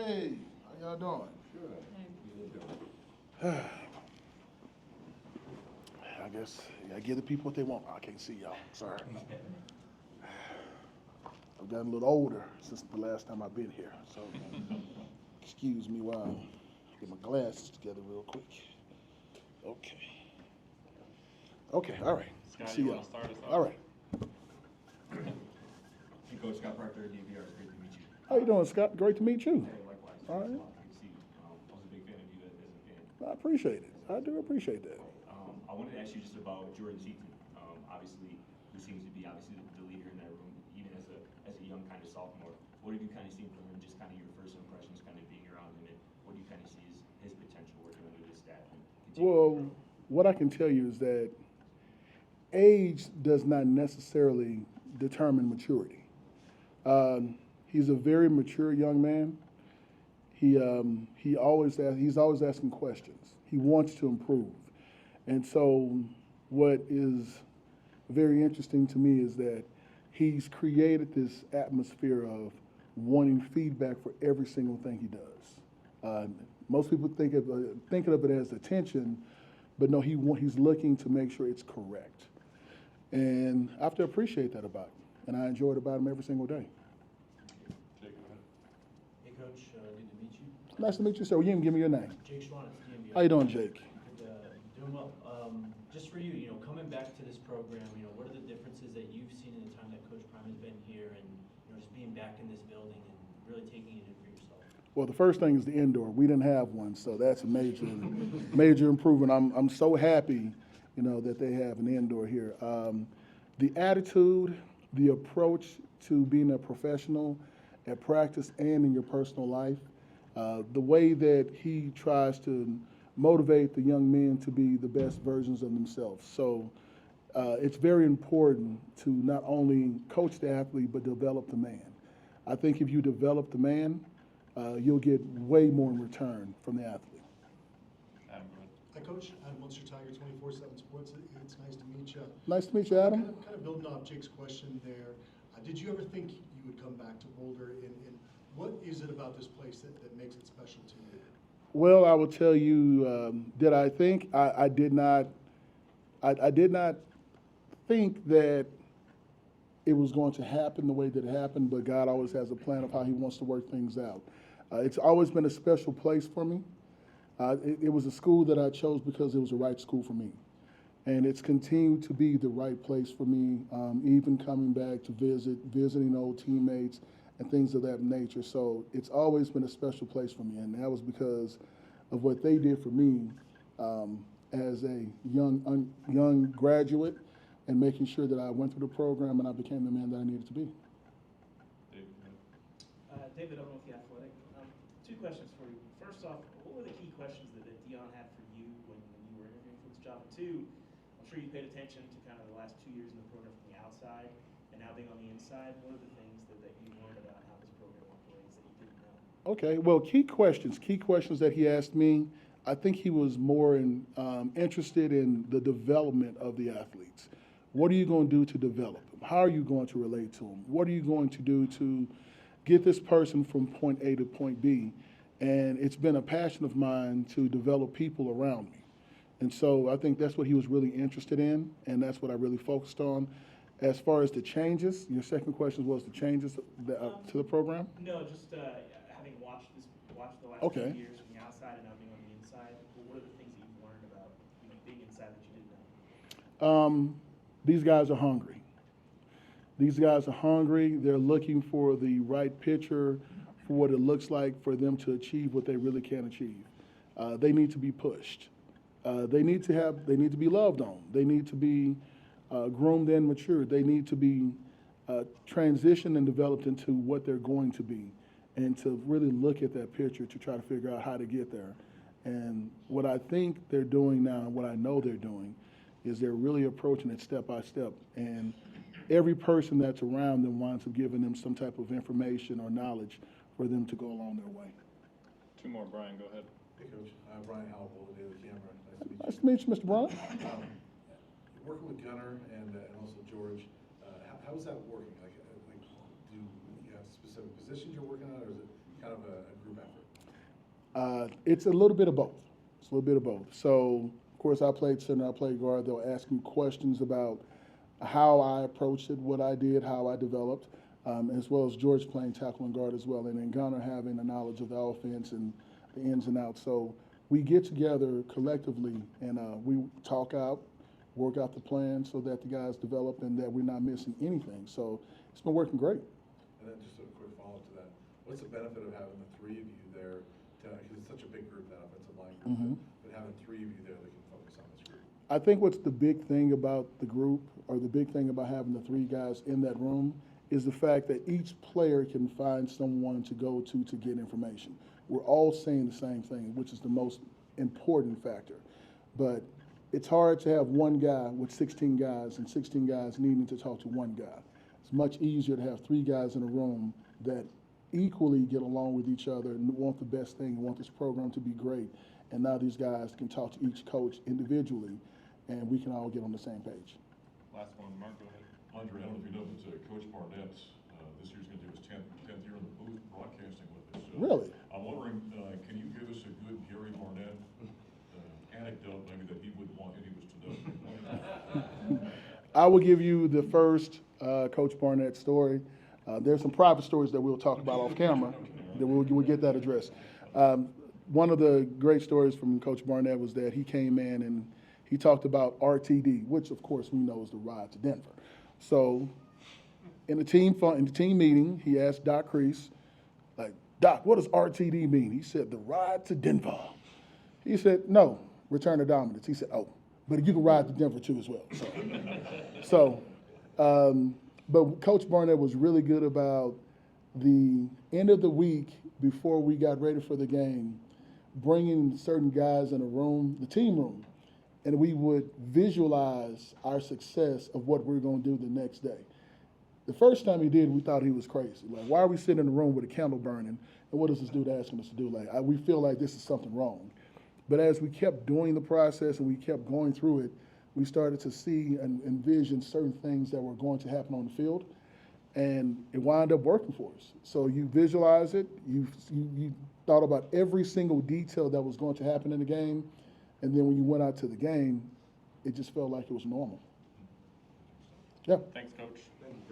Hey, how y'all doing? Good. I guess I give the people what they want. I can't see y'all. Sorry. I've gotten a little older since the last time I've been here, so excuse me while I get my glasses together real quick. Okay. Okay. All right. Scott, See you y'all. want to start us off? All right. Hey, Coach Scott Proctor, DVR. It's great to meet you. How you doing, Scott? Great to meet you. Hey, likewise. All right. Good to see you. I was a big fan of you as a fan. I appreciate it. I do appreciate that. I wanted to ask you just about Jordan Seaton. Obviously, he seems to be the leader in that room, even as a young kind of sophomore. What have you kind of seen from him? Just kind of your first impressions, kind of being around him, and what do you kind of see as his potential working under this staff? And Well, what I can tell you is that age does not necessarily determine maturity. He's a very mature young man. He's always asking questions. He wants to improve, and so what is very interesting to me is that he's created this atmosphere of wanting feedback for every single thing he does. Most people thinking of it as attention, but no, he's looking to make sure it's correct. And I have to appreciate that about him, and I enjoy it about him every single day. Jake, go ahead. Hey, Coach, good to meet you. Nice to meet you, sir. You didn't give me your name. Jake Schwanitz, DMV. How you doing, Jake? Good, doing well. Just for you, coming back to this program, what are the differences that you've seen in the time that Coach Prime has been here and, just being back in this building and really taking it in for yourself? Well, the first thing is the indoor. We didn't have one, so that's a major improvement. I'm so happy, that they have an indoor here. The attitude, the approach to being a professional at practice and in your personal life, the way that he tries to motivate the young men to be the best versions of themselves. So it's very important to not only coach the athlete, but develop the man. I think if you develop the man, you'll get way more in return from the athlete. Adam, go ahead. Hi, Coach. Adam Munster, Tiger 24/7 Sports. It's nice to meet you. Nice to meet you, Adam. Kind of building off Jake's question there. Did you ever think you would come back to Boulder? And what is it about this place that makes it special to you? Well, I will tell you, did I think? I did not. I did not think that it was going to happen the way that it happened, but God always has a plan of how he wants to work things out. It's always been a special place for me. It was a school that I chose because it was the right school for me. And it's continued to be the right place for me, even coming back to visiting old teammates and things of that nature. So it's always been a special place for me, and that was because of what they did for me as a young graduate, and making sure that I went through the program and I became the man that I needed to be. Dave, go ahead. David Owen with The Athletic. Two questions for you. First off, what were the key questions that Deion had for you when you were interviewing for this job? And two, I'm sure you paid attention to kind of the last 2 years in the program from the outside and now being on the inside. What are the things that you learned about how this program operates that you didn't know? Okay, well, key questions that he asked me. I think he was more interested in the development of the athletes. What are you going to do to develop them? How are you going to relate to them? What are you going to do to get this person from point A to point B? And it's been a passion of mine to develop people around me. And so I think that's what he was really interested in, and that's what I really focused on. As far as the changes, your second question was the changes to the program? No, just having watched the last Okay. 2 years from the outside and now being on the inside, what are the things that you've learned about being inside that you didn't know? These guys are hungry. These guys are hungry. They're looking for the right picture for what it looks like for them to achieve what they really can achieve. They need to be pushed. They need to be loved on. They need to be groomed and matured. They need to be transitioned and developed into what they're going to be, and to really look at that picture to try to figure out how to get there. And what I think they're doing now, and what I know they're doing, is they're really approaching it step by step. And every person that's around them winds up giving them some type of information or knowledge for them to go along their way. Two more, Brian, go ahead. Hey, Coach. Brian Howell, Boulder Daily Camera. Nice to meet you, Mr. Brown. Working with Gunnar and also George, how is that working? Do you have specific positions you're working on, or is it kind of a a group effort? It's a little bit of both. It's a little bit of both. So, of course, I played center, I played guard. They'll ask me questions about how I approached it, what I did, how I developed, as well as George playing tackle and guard as well, and then Gunner having the knowledge of the offense and the ins and outs. So we get together collectively and we talk out, work out the plan so that the guys develop and that we're not missing anything. So it's been working great. And then just a quick follow-up to that. What's the benefit of having the three of you there? Because it's such a big group, that offensive line group, but having three of you there that can focus on this group. I think what's the big thing about the group, or the big thing about having the three guys in that room, is the fact that each player can find someone to go to get information. We're all saying the same thing, which is the most important factor. But it's hard to have one guy with 16 guys and 16 guys needing to talk to one guy. It's much easier to have three guys in a room that equally get along with each other and want the best thing and want this program to be great. And now these guys can talk to each coach individually, and we can all get on the same page. Last one, Mark, go ahead. Andre, I don't know if you know, but Coach Barnett, this year's going to do his 10th year in the booth broadcasting with us. Really? I'm wondering, can you give us a good Gary Barnett anecdote maybe that he would want any of us to know? I will give you the first Coach Barnett story. There's some private stories that we'll talk about off camera, that we'll get that addressed. One of the great stories from Coach Barnett was that he came in and he talked about RTD, which of course we know is the ride to Denver. So in the team meeting, he asked Doc Crease, like, Doc, what does RTD mean? He said, the ride to Denver. He said, no, return to dominance. He said, oh, but you can ride to Denver too as well. But Coach Barnett was really good about the end of the week before we got ready for the game, bringing certain guys in a room, the team room, and we would visualize our success of what we were going to do the next day. The first time he did, we thought he was crazy. Like, why are we sitting in a room with a candle burning, and what is this dude asking us to do? Like, we feel like this is something wrong. But as we kept doing the process and we kept going through it, we started to see and envision certain things that were going to happen on the field, and it wound up working for us. So you visualize it, you thought about every single detail that was going to happen in the game, and then when you went out to the game, it just felt like it was normal. Yeah. Thanks, Coach.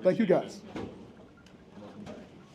Thank you, guys. Appreciate it.